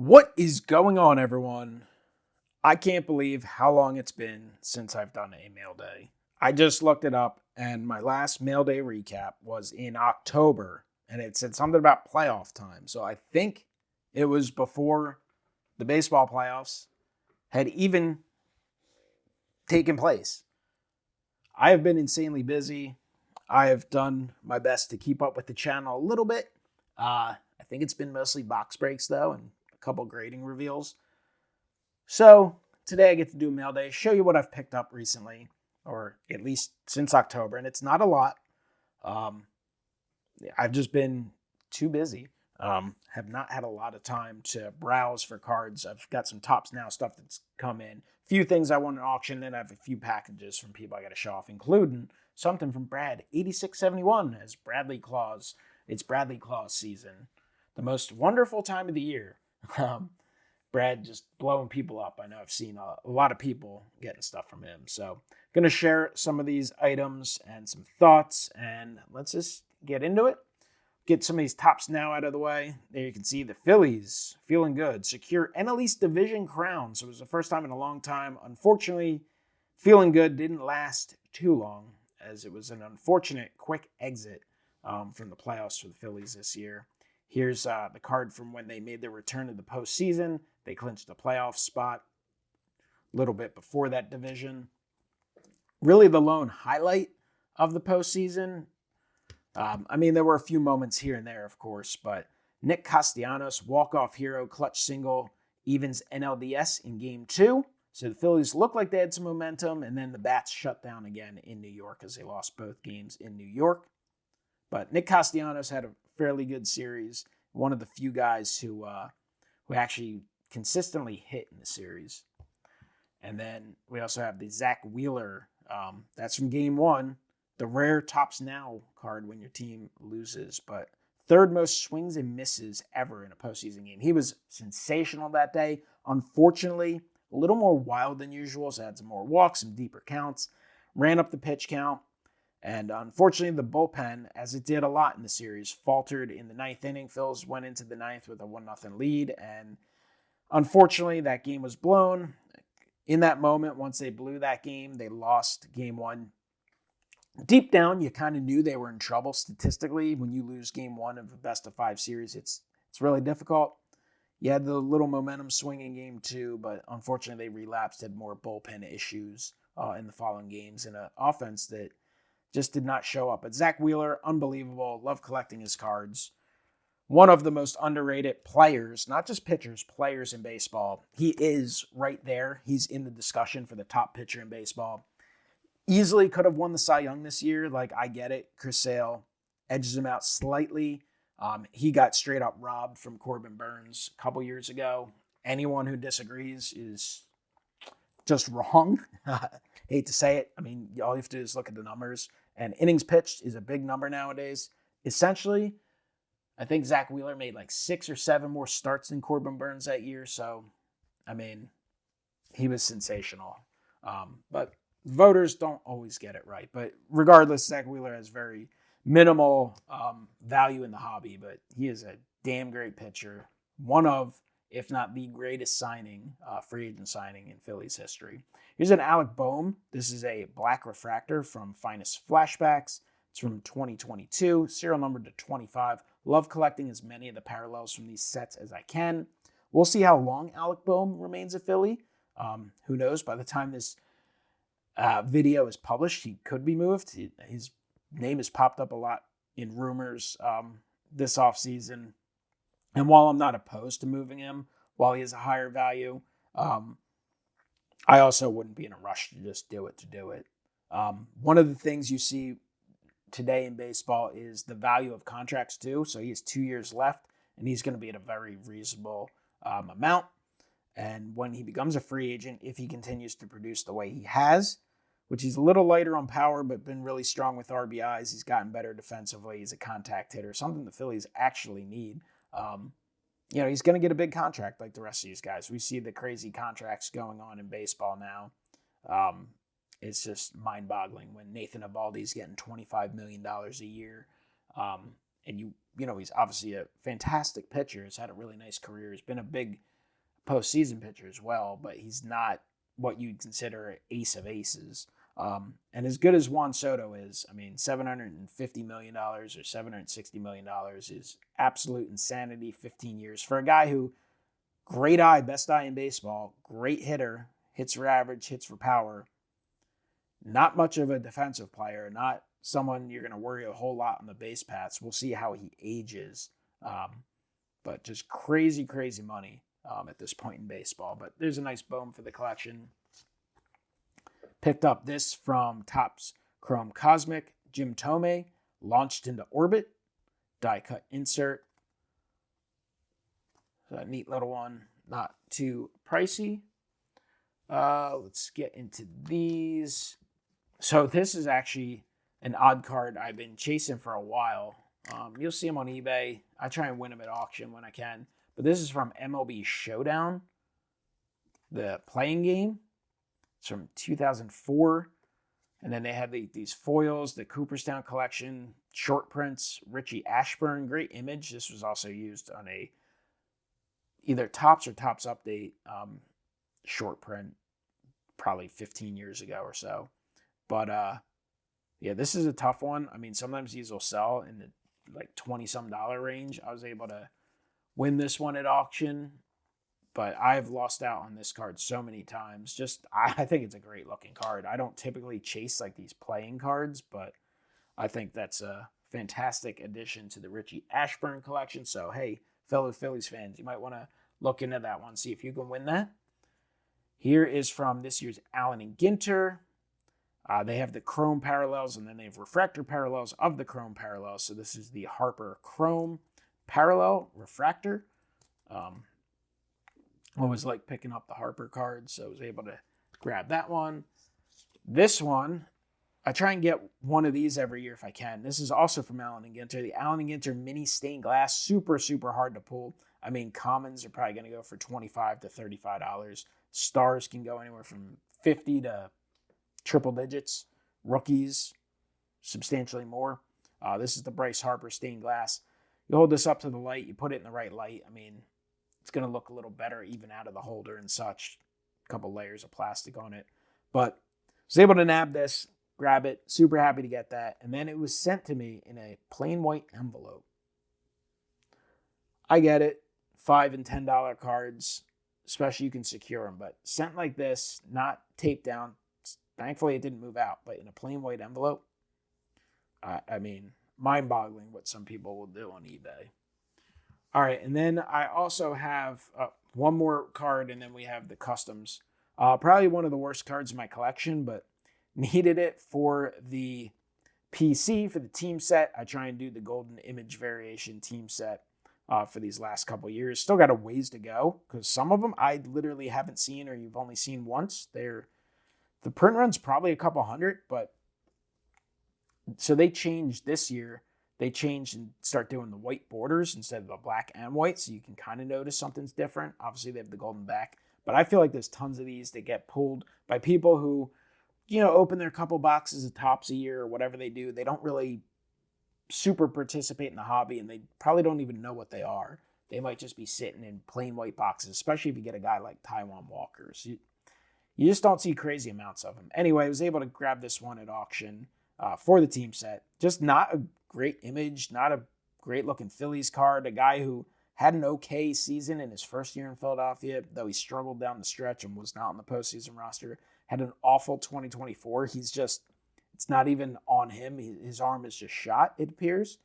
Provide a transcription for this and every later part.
What is going on, everyone? I can't believe how long it's been since I've done a mail day. I just looked it up, and my last mail day recap was in October, and it said something about playoff time. So I think it was before the baseball playoffs had even taken place. I have been insanely busy. I have done my best to keep up with the channel a little bit. I think it's been mostly box breaks, though, and a couple grading reveals. So today I get to do a mail day, show you what I've picked up recently, or at least since October, and it's not a lot. I've just been too busy. Have not had a lot of time to browse for cards. I've got some Tops Now stuff that's come in. A few things I want to auction, and I have a few packages from people I got to show off, including something from Brad8671 as Bradley Claus. It's Bradley Claus season. The most wonderful time of the year. Brad just blowing people up. I know I've seen a lot of people getting stuff from him. So I'm going to share some of these items and some thoughts, and let's just get into it. Get some of these Tops Now out of the way. There you can see the Phillies feeling good. Secure NL East division crown. So it was the first time in a long time. Unfortunately, feeling good didn't last too long, as it was an unfortunate quick exit from the playoffs for the Phillies this year. Here's the card from when they made their return to the postseason. They clinched a playoff spot a little bit before that division. Really the lone highlight of the postseason. There were a few moments here and there, of course, but Nick Castellanos, walk-off hero, clutch single, evens NLDS in Game 2. So the Phillies looked like they had some momentum, and then the bats shut down again in New York as they lost both games in New York. But Nick Castellanos had a fairly good series. One of the few guys who actually consistently hit in the series. And then we also have the Zach Wheeler. That's from Game 1. The rare Tops Now card when your team loses. But third most swings and misses ever in a postseason game. He was sensational that day. Unfortunately, a little more wild than usual. So had some more walks, some deeper counts. Ran up the pitch count. And unfortunately, the bullpen, as it did a lot in the series, faltered in the ninth inning. Phils went into the ninth with a 1-0 lead. And unfortunately, that game was blown. In that moment, once they blew that game, they lost Game 1. Deep down, you kind of knew they were in trouble statistically. When you lose Game 1 of a best-of-5 series, it's really difficult. You had the little momentum swing in Game 2, but unfortunately, they relapsed, had more bullpen issues in the following games, and an offense that just did not show up. But Zach Wheeler, unbelievable. Love collecting his cards. One of the most underrated players, not just pitchers, players in baseball. He is right there. He's in the discussion for the top pitcher in baseball. Easily could have won the Cy Young this year. Like, I get it. Chris Sale edges him out slightly. He got straight up robbed from Corbin Burns a couple years ago. Anyone who disagrees is just wrong. Hate to say it. All you have to do is look at the numbers. And innings pitched is a big number nowadays. Essentially, I think Zach Wheeler made like 6 or 7 more starts than Corbin Burns that year. So, he was sensational. But voters don't always get it right. But regardless, Zach Wheeler has very minimal value in the hobby. But he is a damn great pitcher. One of, if not the greatest free agent signing in Phillies history. Here's an Alec Boehm. This is a black refractor from Finest Flashbacks. It's from 2022, serial number to 25. Love collecting as many of the parallels from these sets as I can. We'll see how long Alec Boehm remains a Philly. Who knows? By the time this video is published, he could be moved. His name has popped up a lot in rumors this offseason. And while I'm not opposed to moving him, while he has a higher value, I also wouldn't be in a rush to just do it. One of the things you see today in baseball is the value of contracts too. So he has 2 years left, and he's going to be at a very reasonable amount. And when he becomes a free agent, if he continues to produce the way he has, which he's a little lighter on power, but been really strong with RBIs, he's gotten better defensively. He's a contact hitter, something the Phillies actually need. He's going to get a big contract like the rest of these guys. We see the crazy contracts going on in baseball now. It's just mind-boggling when Nathan Eovaldi's getting $25 million a year. And he's obviously a fantastic pitcher. He's had a really nice career. He's been a big postseason pitcher as well, but he's not what you'd consider an ace of aces. And as good as Juan Soto is, I mean, $750 million or $760 million is absolute insanity. 15 years for a guy who, great eye, best eye in baseball, great hitter, hits for average, hits for power. Not much of a defensive player, not someone you're going to worry a whole lot on the base paths. We'll see how he ages. But just crazy, crazy money at this point in baseball. But there's a nice boom for the collection. Picked up this from Topps Chrome Cosmic. Jim Thome, Launched into Orbit. Die cut insert. So a neat little one. Not too pricey. Let's get into these. So this is actually an odd card I've been chasing for a while. You'll see them on eBay. I try and win them at auction when I can. But this is from MLB Showdown, the playing game. It's from 2004. And then they had these foils, the Cooperstown collection, short prints, Richie Ashburn. Great image. This was also used on a either Topps or Topps Update short print probably 15 years ago or so. But yeah, this is a tough one. I mean, sometimes these will sell in the like $20-some range. I was able to win this one at auction, but I've lost out on this card so many times. I think it's a great looking card. I don't typically chase like these playing cards, but I think that's a fantastic addition to the Richie Ashburn collection. So, hey, fellow Phillies fans, you might want to look into that one, see if you can win that. Here is from this year's Allen and Ginter. They have the chrome parallels, and then they have refractor parallels of the chrome parallels. So this is the Harper Chrome Parallel Refractor. Always like picking up the Harper cards, so I was able to grab that one. This one, I try and get one of these every year if I can. This is also from Allen and Ginter. The Allen and Ginter Mini Stained Glass, super, super hard to pull. I mean, commons are probably going to go for $25 to $35. Stars can go anywhere from 50 to triple digits. Rookies, substantially more. This is the Bryce Harper stained glass. You hold this up to the light, you put it in the right light. I mean, it's going to look a little better even out of the holder and such. A couple layers of plastic on it. But I was able to nab this, grab it. Super happy to get that. And then it was sent to me in a plain white envelope. I get it. $5 and $10 cards, especially you can secure them. But sent like this, not taped down. Thankfully, it didn't move out. But in a plain white envelope, I mean, mind-boggling what some people will do on eBay. All right, and then I also have one more card, and then we have the customs. Probably one of the worst cards in my collection, but needed it for the PC, for the team set. I try and do the golden image variation team set for these last couple years. Still got a ways to go, because some of them I literally haven't seen or you've only seen once. The print run's probably a couple hundred, but so they changed this year. They changed and start doing the white borders instead of the black and white, so you can kind of notice something's different. Obviously, they have the golden back, but I feel like there's tons of these that get pulled by people who, open their couple boxes of Topps a year or whatever they do. They don't really super participate in the hobby, and they probably don't even know what they are. They might just be sitting in plain white boxes, especially if you get a guy like Taiwan Walker. So you just don't see crazy amounts of them. Anyway, I was able to grab this one at auction for the team set. Just not a great image, not a great looking Phillies card. A guy who had an okay season in his first year in Philadelphia, though he struggled down the stretch and was not on the postseason roster. Had an awful 2024. It's not even on him. His arm is just shot, it appears.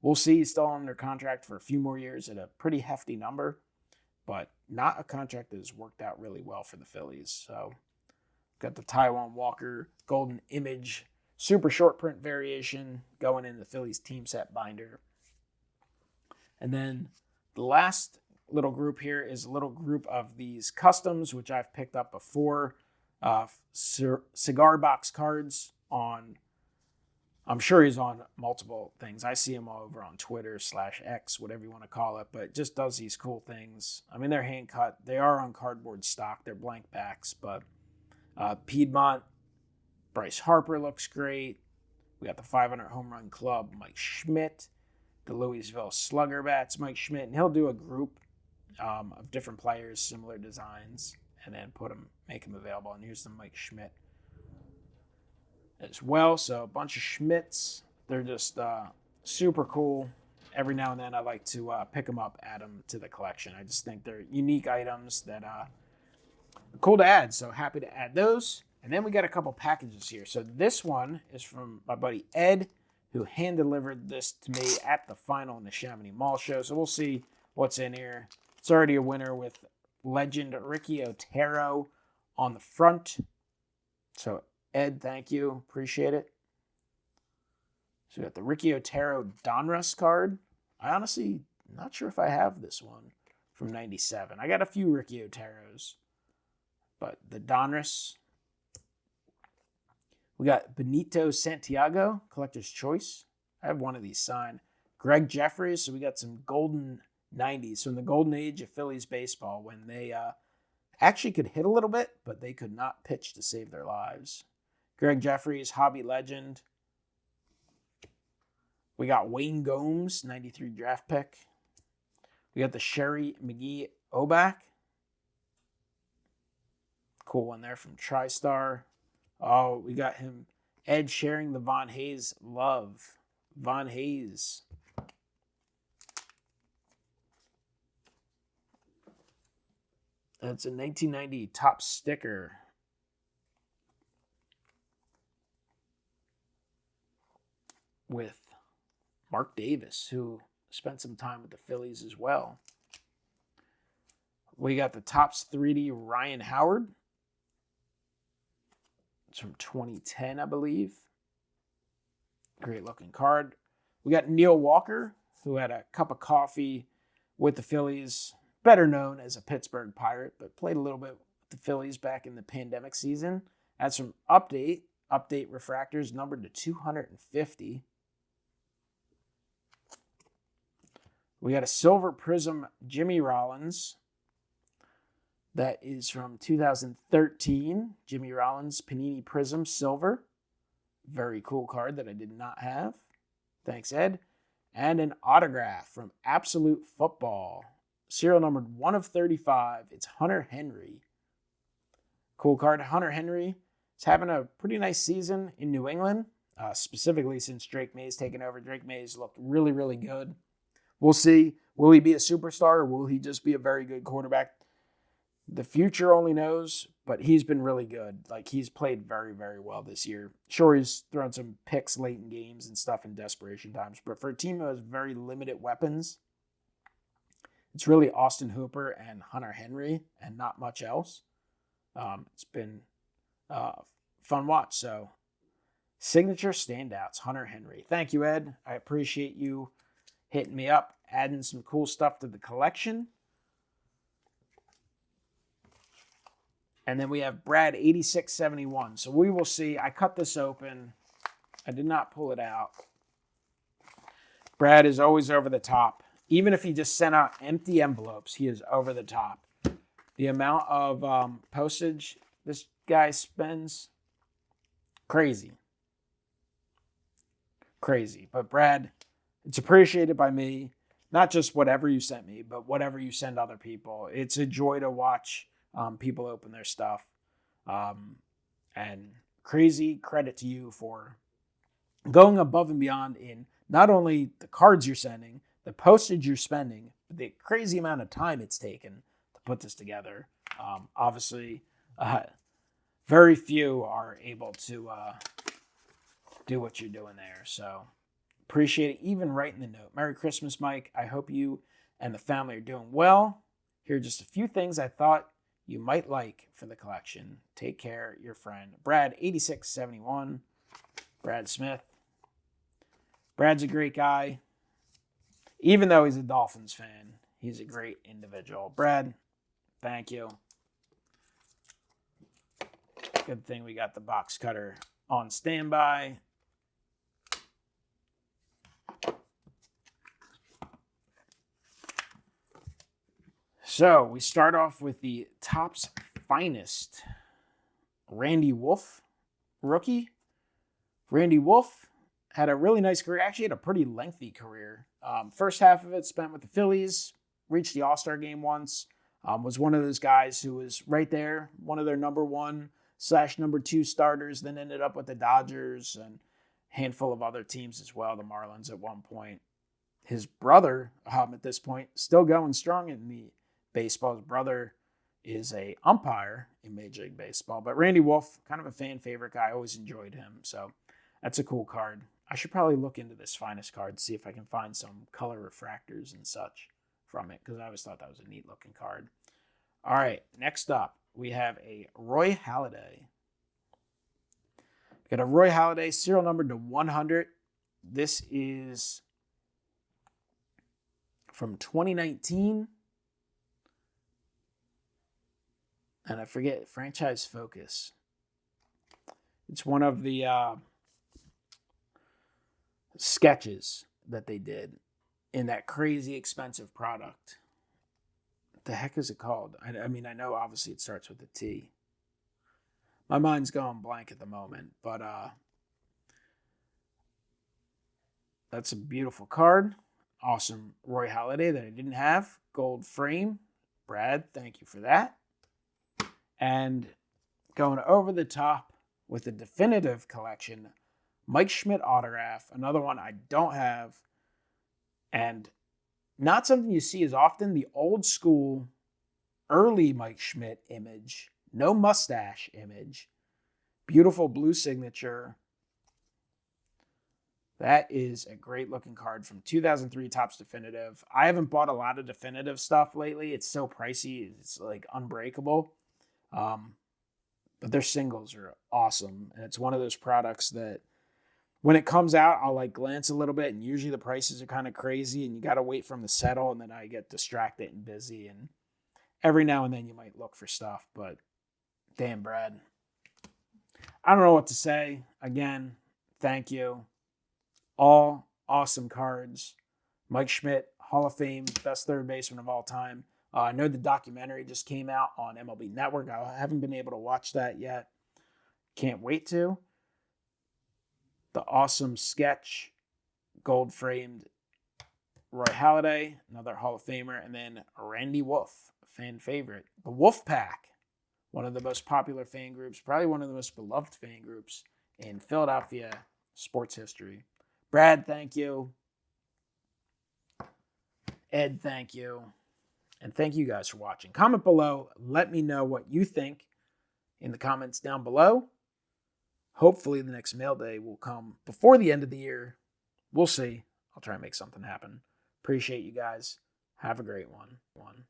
We'll see. He's still under contract for a few more years at a pretty hefty number, but not a contract that has worked out really well for the Phillies. So got the Taiwan Walker golden image super short print variation going in the Phillies team set binder. And then the last little group here is a little group of these customs, which I've picked up before. Cigar box cards on, I'm sure he's on multiple things. I see him all over on Twitter /X, whatever you want to call it, but just does these cool things. I mean, they're hand cut. They are on cardboard stock. They're blank backs, but Piedmont, Bryce Harper looks great. We got the 500 home run club, Mike Schmidt. The Louisville Slugger bats, Mike Schmidt. And he'll do a group of different players, similar designs, and then make them available. And here's the Mike Schmidt as well. So a bunch of Schmidts. They're just super cool. Every now and then I like to pick them up, add them to the collection. I just think they're unique items that are cool to add. So happy to add those. And then we got a couple packages here. So this one is from my buddy Ed, who hand-delivered this to me at the final in the Chamonix Mall show. So we'll see what's in here. It's already a winner with legend Ricky Otero on the front. So Ed, thank you. Appreciate it. So we got the Ricky Otero Donruss card. I honestly not sure if I have this one from 97. I got a few Ricky Oteros. But the Donruss. We got Benito Santiago, Collector's Choice. I have one of these signed. Greg Jeffries. So we got some golden 90s. So in the golden age of Phillies baseball, when they actually could hit a little bit, but they could not pitch to save their lives. Greg Jeffries, hobby legend. We got Wayne Gomes, 93 draft pick. We got the Sherry McGee Oback. Cool one there from TriStar. Oh, we got him. Ed sharing the Von Hayes love. Von Hayes. That's a 1990 top sticker. With Mark Davis, who spent some time with the Phillies as well. We got the Topps 3D Ryan Howard. It's from 2010, I believe. Great looking card. We got Neil Walker, who had a cup of coffee with the Phillies, better known as a Pittsburgh Pirate, but played a little bit with the Phillies back in the pandemic season. That's from Update refractors, numbered to 250. We got a Silver Prism Jimmy Rollins. That is from 2013. Jimmy Rollins Panini Prism Silver. Very cool card that I did not have. Thanks, Ed. And an autograph from Absolute Football. Serial numbered 1 of 35. It's Hunter Henry. Cool card. Hunter Henry is having a pretty nice season in New England, specifically since Drake May's taken over. Drake May's looked really, really good. We'll see. Will he be a superstar or will he just be a very good quarterback? The future only knows, but he's been really good. Like, he's played very, very well this year. Sure, he's thrown some picks late in games and stuff in desperation times, but for a team that has very limited weapons, it's really Austin Hooper and Hunter Henry and not much else. It's been fun watch. So, signature standouts, Hunter Henry. Thank you, Ed. I appreciate you hitting me up, adding some cool stuff to the collection. And then we have Brad8671. So we will see. I cut this open. I did not pull it out. Brad is always over the top. Even if he just sent out empty envelopes, he is over the top. The amount of postage this guy spends, crazy. Crazy. But Brad, it's appreciated by me. Not just whatever you sent me, but whatever you send other people. It's a joy to watch people open their stuff. And crazy credit to you for going above and beyond in not only the cards you're sending, the postage you're spending, but the crazy amount of time it's taken to put this together. Obviously, very few are able to do what you're doing there. So appreciate it. Even writing the note. Merry Christmas, Mike. I hope you and the family are doing well. Here are just a few things I thought you might like for the collection. Take care, your friend. Brad8671. Brad Smith. Brad's a great guy. Even though he's a Dolphins fan, he's a great individual. Brad, thank you. Good thing we got the box cutter on standby. So we start off with the Topps Finest Randy Wolf rookie. Randy Wolf had a really nice career. Actually had a pretty lengthy career. First half of it spent with the Phillies. reached the All-Star game once. Was one of those guys who was right there, one of their number 1/number 2 starters, then ended up with the Dodgers and a handful of other teams as well, the Marlins at one point. His brother, at this point, still going strong in the baseball. His brother is a umpire in Major League Baseball. But Randy Wolf, kind of a fan favorite guy. I always enjoyed him. So that's a cool card. I should probably look into this finest card, see if I can find some color refractors and such from it, because I always thought that was a neat looking card. All right, next up, we have a Roy Halladay. Got a Roy Halladay, serial number to 100. This is from 2019. And I forget, Franchise Focus. It's one of the sketches that they did in that crazy expensive product. What the heck is it called? I mean, I know obviously it starts with a T. My mind's going blank at the moment, but that's a beautiful card. Awesome Roy Halladay that I didn't have. Gold frame. Brad, thank you for that. And going over the top with the definitive collection, Mike Schmidt autograph, another one I don't have, and not something you see as often, the old school early Mike Schmidt image, no mustache image, beautiful blue signature. That is a great looking card from 2003 Topps Definitive. I haven't bought a lot of definitive stuff lately. It's so pricey. It's like unbreakable. But their singles are awesome. And it's one of those products that when it comes out, I'll like glance a little bit, and usually the prices are kind of crazy and you got to wait for them to settle. And then I get distracted and busy, and every now and then you might look for stuff, but damn, Brad, I don't know what to say. Again, thank you. All awesome cards. Mike Schmidt, Hall of Fame, best third baseman of all time. I know the documentary just came out on MLB Network. I haven't been able to watch that yet. Can't wait to. The awesome sketch, gold framed Roy Halladay, another Hall of Famer, and then Randy Wolf, a fan favorite. The Wolf Pack, one of the most popular fan groups, probably one of the most beloved fan groups in Philadelphia sports history. Brad, thank you. Ed, thank you. And thank you guys for watching. Comment below. Let me know what you think in the comments down below. Hopefully the next mail day will come before the end of the year. We'll see. I'll try and make something happen. Appreciate you guys. Have a great one.